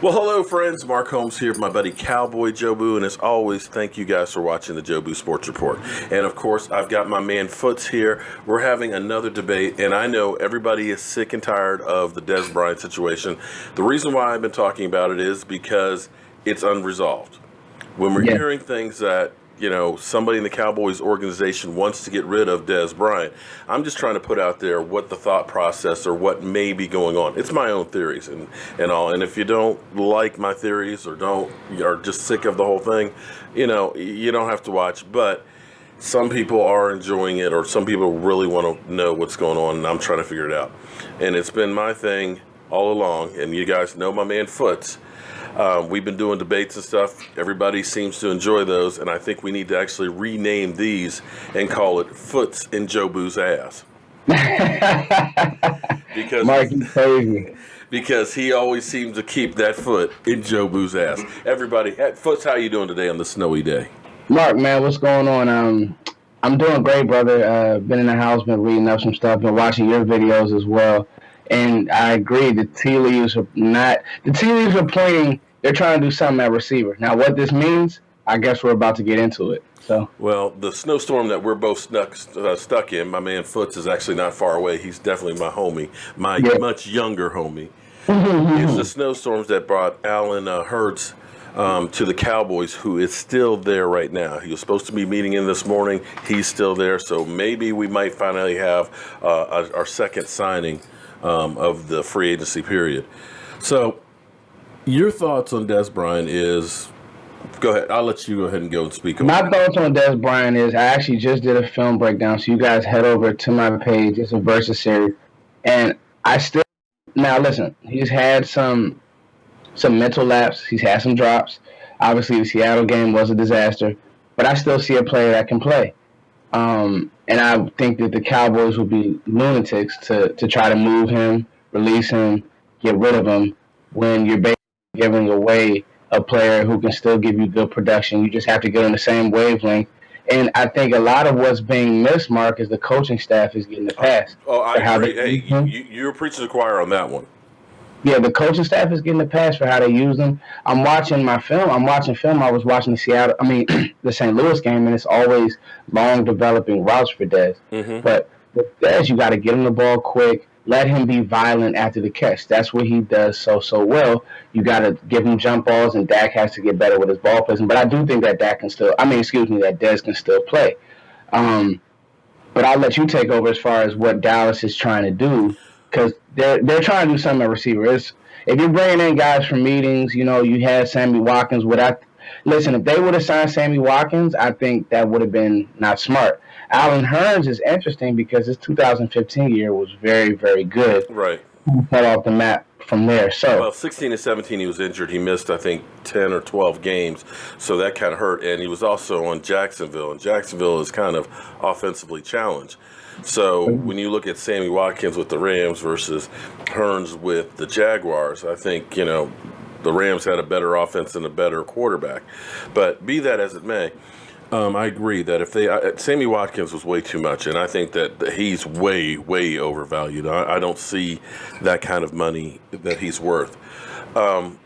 Well, hello, friends. Mark Holmes here with my buddy Cowboy Jobu, and as always, thank you guys for watching the Jobu Sports Report. And of course, I've got my man Foots here. We're having another debate, and I know everybody is sick and tired of the Dez Bryant situation. The reason why I've been talking about it is because it's unresolved. When we're hearing things that somebody in the Cowboys organization wants to get rid of Dez Bryant, I'm just trying to put out there what the thought process or what may be going on. It's my own theories and all. And if you don't like my theories or are just sick of the whole thing, you don't have to watch. But some people are enjoying it, or some people really want to know what's going on, and I'm trying to figure it out. And it's been my thing all along. And you guys know my man Foots. We've been doing debates and stuff. Everybody seems to enjoy those, and I think we need to actually rename these and call it Foots in Jobu's ass. Because Mark, you crazy. Because he always seems to keep that foot in Jobu's ass. Everybody, Foots, how you doing today on the snowy day? Mark, man, what's going on? I'm doing great, brother. Been in the house, been reading up some stuff, been watching your videos as well. And I agree, the tea leaves are pointing, they're trying to do something at receiver. Now, what this means, I guess we're about to get into it. So, well, the snowstorm that we're both stuck in, my man Foots is actually not far away. He's definitely my homie, much younger homie. It's the snowstorms that brought Alan Hurts to the Cowboys, who is still there right now. He was supposed to be meeting in this morning. He's still there. So maybe we might finally have our second signing of the free agency period. So your thoughts on Dez Bryant is, go ahead. I'll let you go ahead and go and speak on my thoughts on Dez Bryant is, I actually just did a film breakdown, so you guys head over to my page. It's a Versus series. And now listen, he's had some mental lapse. He's had some drops. Obviously, the Seattle game was a disaster, but I still see a player that can play. And I think that the Cowboys will be lunatics to try to move him, release him, get rid of him, when you're basically giving away a player who can still give you good production. You just have to get on the same wavelength. And I think a lot of what's being missed, Mark, is the coaching staff is getting the pass. I agree. Hey, you're preaching to the choir on that one. Yeah, the coaching staff is getting the pass for how they use them. I'm watching film. I was watching the St. Louis game, and it's always long developing routes for Dez. Mm-hmm. But with Dez, you got to get him the ball quick. Let him be violent after the catch. That's what he does so well. You got to give him jump balls, and Dak has to get better with his ball placement. But I do think that that Dez can still play. But I'll let you take over as far as what Dallas is trying to do, because they're trying to do something at receiver. If you're bringing in guys from meetings, you had Sammy Watkins. Listen, if they would have signed Sammy Watkins, I think that would have been not smart. Alan Hurns is interesting because his 2015 year was very, very good. Right. He fell off the map from there. So, well, 16 and 17, he was injured. He missed, I think, 10 or 12 games, so that kind of hurt. And he was also on Jacksonville, and Jacksonville is kind of offensively challenged. So when you look at Sammy Watkins with the Rams versus Hurns with the Jaguars, I think, the Rams had a better offense and a better quarterback. But be that as it may, I agree that Sammy Watkins was way too much, and I think that he's way, way overvalued. I don't see that kind of money that he's worth. Hurns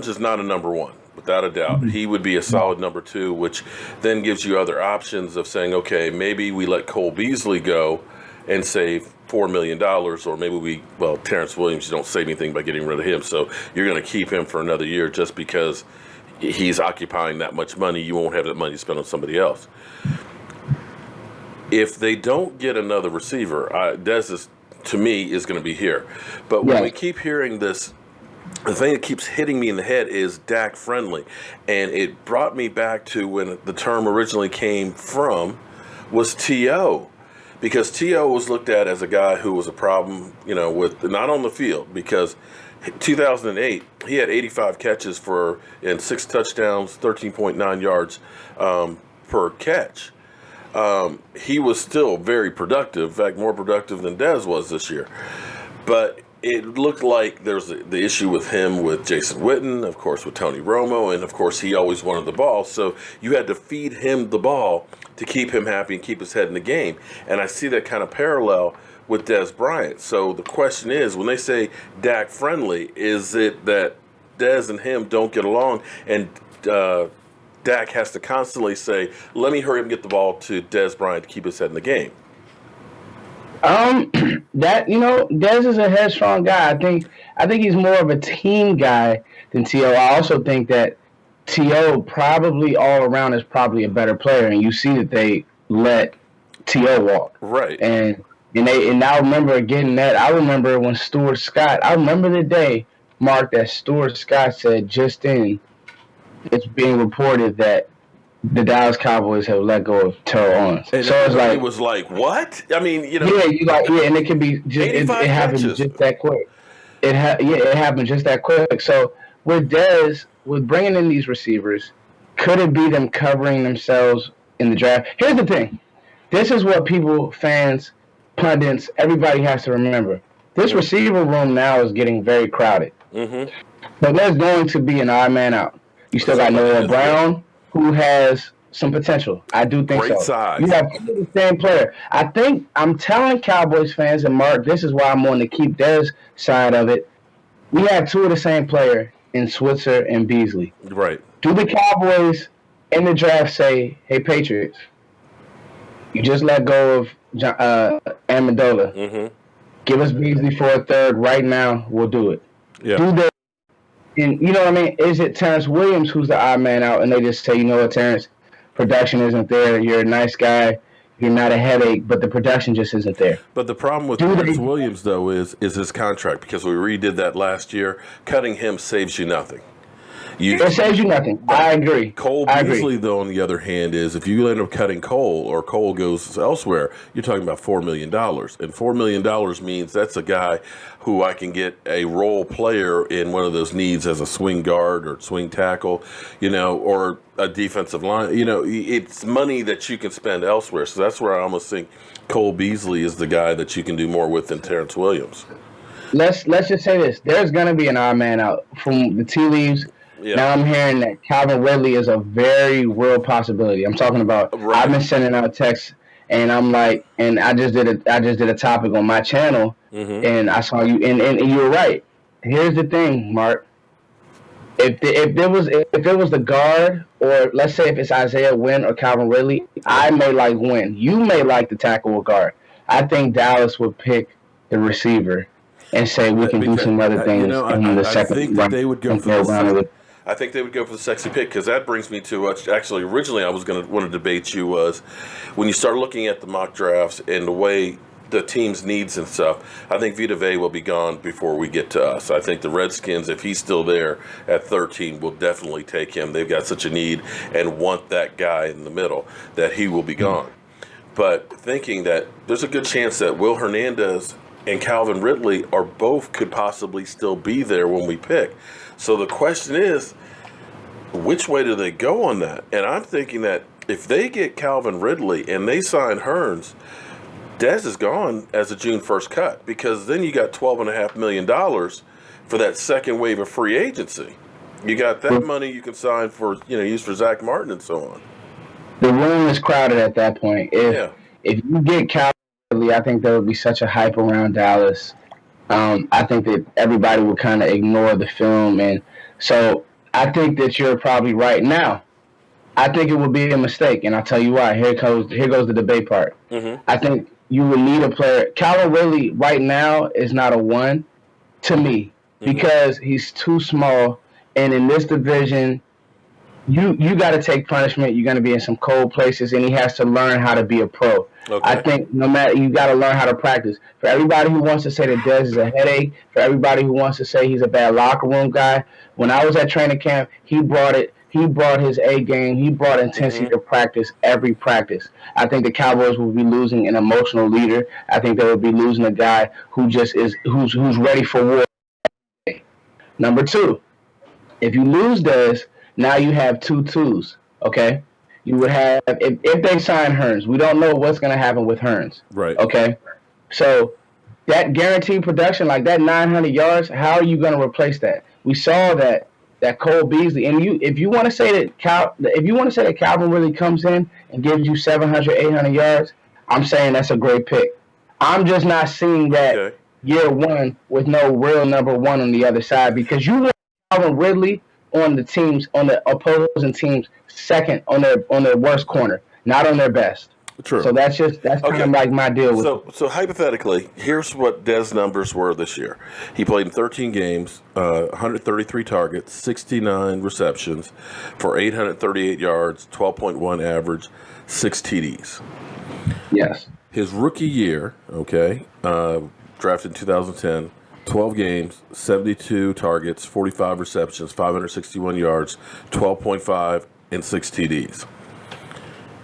is not a number one, without a doubt. He would be a solid number two, which then gives you other options of saying, okay, maybe we let Cole Beasley go and save $4 million, or maybe Terrence Williams, you don't save anything by getting rid of him, so you're going to keep him for another year just because he's occupying that much money. You won't have that money to spend on somebody else. If they don't get another receiver, Dez to me is going to be here. But when we keep hearing this, the thing that keeps hitting me in the head is Dak friendly, and it brought me back to when the term originally came from was T.O., because T.O. was looked at as a guy who was a problem, with not on the field, because 2008, he had 85 catches and 6 touchdowns, 13.9 yards per catch. He was still very productive, in fact, more productive than Dez was this year. But it looked like there's the issue with him with Jason Witten, of course, with Tony Romo, and of course, he always wanted the ball. So you had to feed him the ball to keep him happy and keep his head in the game. And I see that kind of parallel with Dez Bryant. So the question is, when they say Dak friendly, is it that Dez and him don't get along, and Dak has to constantly say, "Let me hurry up and get the ball to Dez Bryant to keep his head in the game"? Dez is a headstrong guy. I think he's more of a team guy than T.O. I also think that T.O. probably all around is probably a better player, and you see that they let T.O. walk. Right. And I remember getting that. I remember when Stuart Scott. I remember the day, Mark, that Stuart Scott said just in. It's being reported that the Dallas Cowboys have let go of Terrell Owens. And so it's like it was like, what? I mean, and it can be just it happened just that quick. It happened just that quick. So with Dez, with bringing in these receivers, could it be them covering themselves in the draft? Here's the thing. This is what people, fans, pundits, everybody has to remember. This receiver room now is getting very crowded. Mm-hmm. But there's going to be an odd man out. You still got Noah Brown, who has some potential. I do think Great so. size. You have the same player. I'm telling Cowboys fans, and Mark, this is why I'm on to keep Dez side of it. We have two of the same player in Switzer and Beasley. Right. Do the Cowboys in the draft say, "Hey, Patriots, you just let go of Amendola. Mm-hmm. Give us Beasley for a third right now. We'll do it." Yeah. Do they? And you know what I mean? Is it Terrence Williams who's the odd man out, and they just say, "You know what, Terrence, production isn't there. You're a nice guy. You're not a headache, but the production just isn't there." But the problem with Terrence Williams, though, is his contract, because we redid that last year. Cutting him saves you nothing. It saves you nothing. I agree. Cole Beasley, though, on the other hand, is if you end up cutting Cole or Cole goes elsewhere, you're talking about $4 million. And $4 million means that's a guy who I can get a role player in one of those needs as a swing guard or swing tackle, or a defensive line. It's money that you can spend elsewhere. So that's where I almost think Cole Beasley is the guy that you can do more with than Terrence Williams. Let's just say this. There's going to be an odd man out from the tea leaves. Yeah. Now I'm hearing that Calvin Ridley is a very real possibility. I'm talking about. Right. I've been sending out texts, and I'm like, and I just did a topic on my channel, mm-hmm. and I saw you, and you were right. Here's the thing, Mark. If it was the guard, or let's say if it's Isaiah Wynn or Calvin Ridley, I may like Wynn. You may like the tackle or guard. I think Dallas would pick the receiver and say we can do some other things in the second. I think that they would go for the. I think they would go for the sexy pick, because that brings me to actually originally I was going to want to debate you was when you start looking at the mock drafts and the way the team's needs and stuff. I think Vita Vea will be gone before we get to us. I think the Redskins, if he's still there at 13, will definitely take him. They've got such a need and want that guy in the middle that he will be gone. But thinking that there's a good chance that Will Hernandez and Calvin Ridley are both could possibly still be there when we pick. So the question is, which way do they go on that? And I'm thinking that if they get Calvin Ridley and they sign Hearns, Dez is gone as a June 1st cut, because then you got $12.5 million for that second wave of free agency. You got that money you can sign for, use for Zach Martin and so on. The room is crowded at that point. If you get Calvin Ridley, I think there would be such a hype around Dallas. I think that everybody would kind of ignore the film, and so I think that you're probably right. Now, I think it would be a mistake, and I'll tell you why. Here goes the debate part. Mm-hmm. I think you would need a player. Calvin Ridley right now is not a one to me, because he's too small, and in this division, you got to take punishment. You're going to be in some cold places, and he has to learn how to be a pro. Okay. I think no matter, you got to learn how to practice. For everybody who wants to say that Dez is a headache, for everybody who wants to say he's a bad locker room guy, when I was at training camp, he brought it. He brought his A game. He brought intensity to practice, every practice. I think the Cowboys will be losing an emotional leader. I think they will be losing a guy who just is who's ready for war. Number two, if you lose Dez, now you have two twos, okay? You would have, if they sign Hearns, we don't know what's going to happen with Hearns. Right. Okay? So that guaranteed production, like that 900 yards, how are you going to replace that? We saw that Cole Beasley, and if you want to say that Calvin really comes in and gives you 700, 800 yards, I'm saying that's a great pick. I'm just not seeing that Okay. year one with no real number one on the other side because you want Calvin Ridley on the opposing teams second on their worst corner, not on their best. So True. that's kind of Okay. like my deal with it. So hypothetically, here's what Dez numbers were this year. He played in 13 games, 133 targets, 69 receptions for 838 yards, 12.1 average, 6 TDs. Yes. His rookie year, okay, drafted in 2010, 12 games, 72 targets, 45 receptions, 561 yards, 12.5, and 6 TDs.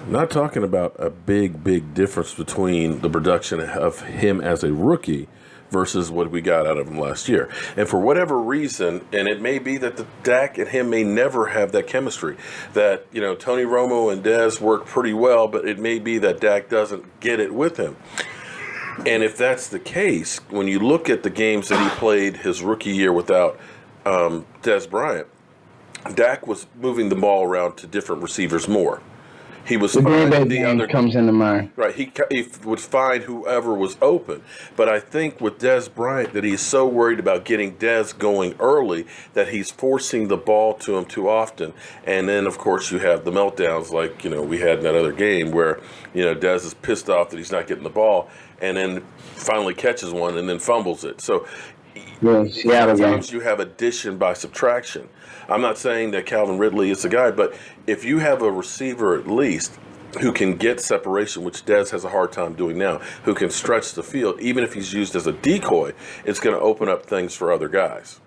I'm not talking about a big difference between the production of him as a rookie versus what we got out of him last year. And for whatever reason, and it may be that the Dak and him may never have that chemistry, that, Tony Romo and Dez work pretty well, but it may be that Dak doesn't get it with him. And if that's the case, when you look at the games that he played his rookie year without Dez Bryant, Dak was moving the ball around to different receivers more. He was The Green Bay finding the game other comes into mind. right. He would find whoever was open. But I think with Dez Bryant that he's so worried about getting Dez going early that he's forcing the ball to him too often. And then of course you have the meltdowns like we had in that other game where Dez is pissed off that he's not getting the ball and then finally catches one and then fumbles it. So sometimes you have addition by subtraction. I'm not saying that Calvin Ridley is the guy, but if you have a receiver at least who can get separation, which Dez has a hard time doing now, who can stretch the field, even if he's used as a decoy, it's going to open up things for other guys.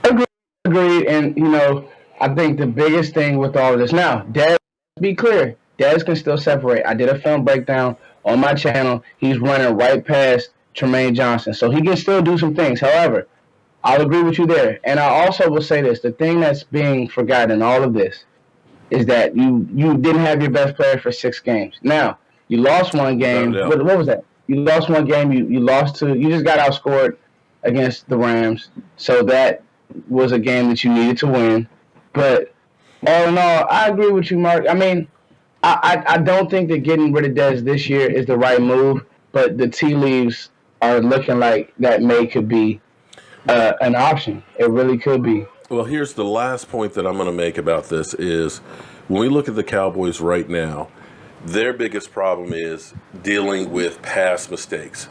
Agreed. And, I think the biggest thing with all of this now, Dez, be clear, Dez can still separate. I did a film breakdown on my channel. He's running right past Tremaine Johnson. So he can still do some things. However, I'll agree with you there. And I also will say this. The thing that's being forgotten in all of this is that you didn't have your best player for 6 games. Now, you lost one game. What was that? You lost one game. You just got outscored against the Rams. So that was a game that you needed to win. But all in all, I agree with you, Mark. I mean, I don't think that getting rid of Dez this year is the right move, but the tea leaves are looking like that could be an option. It really could be. Well, here's the last point that I'm going to make about this is when we look at the Cowboys right now, their biggest problem is dealing with past mistakes.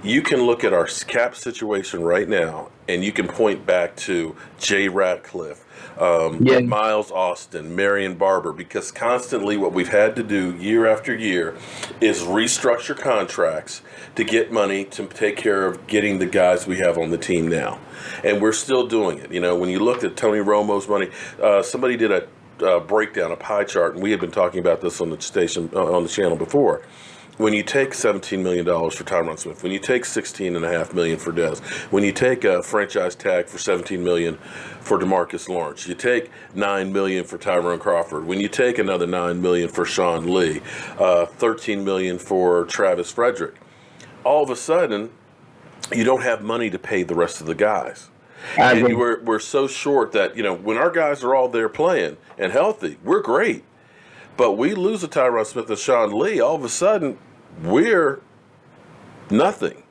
You can look at our cap situation right now, and you can point back to Jay Ratcliffe, Miles Austin, Marion Barber, because constantly what we've had to do year after year is restructure contracts to get money to take care of getting the guys we have on the team now. And we're still doing it. When you looked at Tony Romo's money, somebody did a breakdown, a pie chart, and we had been talking about this on the station, on the channel before. When you take $17 million for Tyron Smith, when you take $16.5 million for Dez, when you take a franchise tag for $17 million for DeMarcus Lawrence, you take $9 million for Tyrone Crawford, when you take another $9 million for Sean Lee, $13 million for Travis Frederick, all of a sudden you don't have money to pay the rest of the guys. And we're so short that when our guys are all there playing and healthy, we're great. But we lose a Tyron Smith and Sean Lee, all of a sudden, we're nothing.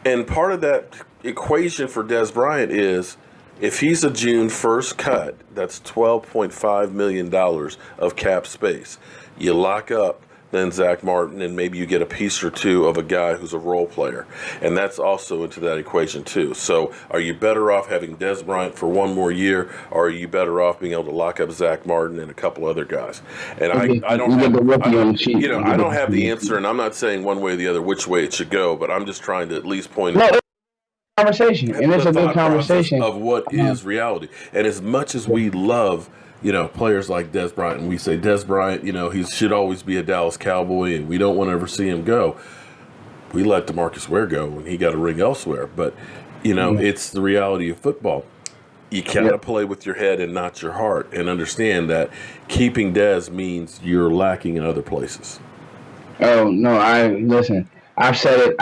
And part of that equation for Dez Bryant is if he's a June 1st cut, that's $12.5 million of cap space. You lock up then Zach Martin, and maybe you get a piece or two of a guy who's a role player. And that's also into that equation too. So are you better off having Dez Bryant for one more year, or are you better off being able to lock up Zach Martin and a couple other guys? And I don't have the answer, and I'm not saying one way or the other which way it should go, but I'm just trying to at least point out conversation, and it's a good conversation of what is reality. And as much as we love players like Dez Bryant, and we say Dez Bryant, he should always be a Dallas Cowboy, and we don't want to ever see him go. We let DeMarcus Ware go when he got a ring elsewhere. But, it's the reality of football. You gotta play with your head and not your heart, and understand that keeping Dez means you're lacking in other places. Oh, no, listen, I've said it.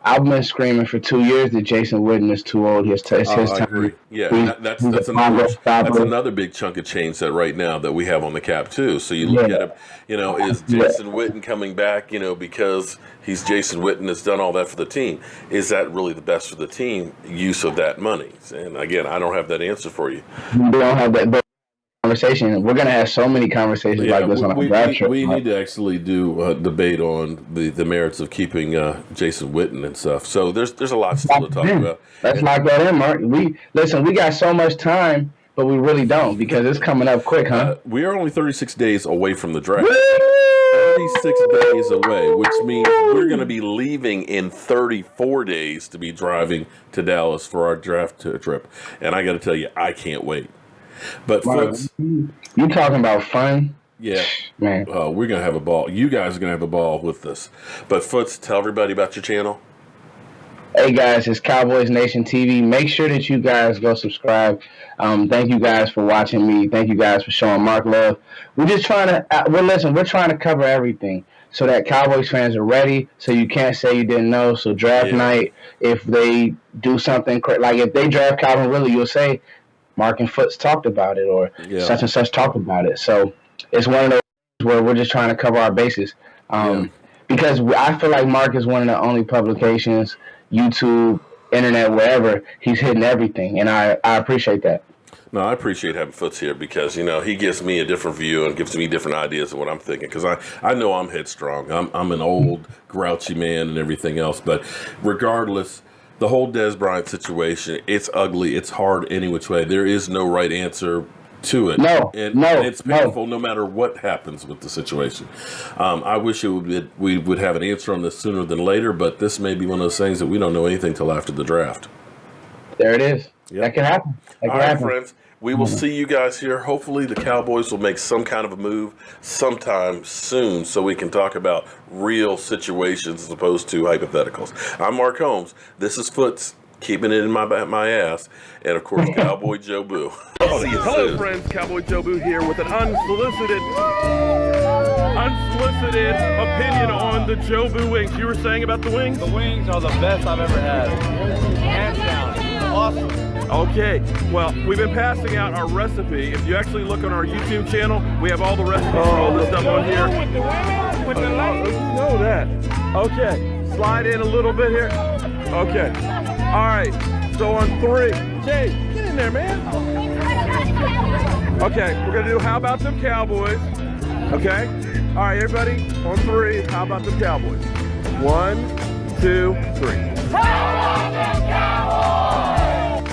I've been screaming for 2 years that Jason Witten is too old. It's his I time. agree. Yeah, that's Stopper. another big chunk of change set right now that we have on the cap too. So you look Yeah. at it, is Jason Witten coming back, because he's Jason Witten has done all that for the team. Is that really the best for the team use of that money? And again, I don't have that answer for you. We don't have that conversation. We're gonna have so many conversations like this on our draft show. We need to actually do a debate on the merits of keeping Jason Witten and stuff. So there's a lot still to talk about. Let's lock that in, Mark. We got so much time, but we really don't because it's coming up quick, huh? We are only 36 days away from the draft. 36 days away, which means we're going to be leaving in 34 days to be driving to Dallas for our draft trip. And I got to tell you, I can't wait. But folks, you talking about fun? Yeah, man. We're gonna have a ball. You guys are gonna have a ball with this. But Foots, tell everybody about your channel. Hey guys, it's Cowboys Nation TV. Make sure that you guys go subscribe. Thank you guys for watching me. Thank you guys for showing Mark love. We're just trying to. We're trying to cover everything so that Cowboys fans are ready. So you can't say you didn't know. So draft night, if they do something like if they draft Calvin Ridley, you'll say Mark and Foots talked about it, or such and such talked about it. So it's one of those where we're just trying to cover our bases. Because I feel like Mark is one of the only publications, YouTube, internet, wherever, he's hitting everything. And I appreciate that. No, I appreciate having Foots here because, he gives me a different view and gives me different ideas of what I'm thinking. Because I know I'm headstrong. I'm an old, grouchy man and everything else. But regardless, the whole Dez Bryant situation, it's ugly. It's hard any which way. There is no right answer to it. No, and it's painful no matter what happens with the situation. I wish we would have an answer on this sooner than later, but this may be one of those things that we don't know anything till after the draft. There it is. Yep. That can happen. All right, friends. We will see you guys here. Hopefully the Cowboys will make some kind of a move sometime soon so we can talk about real situations as opposed to hypotheticals. I'm Mark Holmes. This is Foots, keeping it in my ass. And, of course, Cowboy Jobu. Hello, friends. Cowboy Jobu here with an unsolicited opinion on the Jobu wings. You were saying about the wings? The wings are the best I've ever had. Hands down. Awesome. Okay, well, we've been passing out our recipe. If you actually look on our YouTube channel, we have all the recipes for all this stuff on here. With the women, with the ladies. You know that. Okay, slide in a little bit here. Okay, all right, so on 3. Jay, get in there, man. Okay, we're going to do How About Them Cowboys. Okay, all right, everybody, on 3, How About Them Cowboys. 1, 2, 3. How about them Cowboys?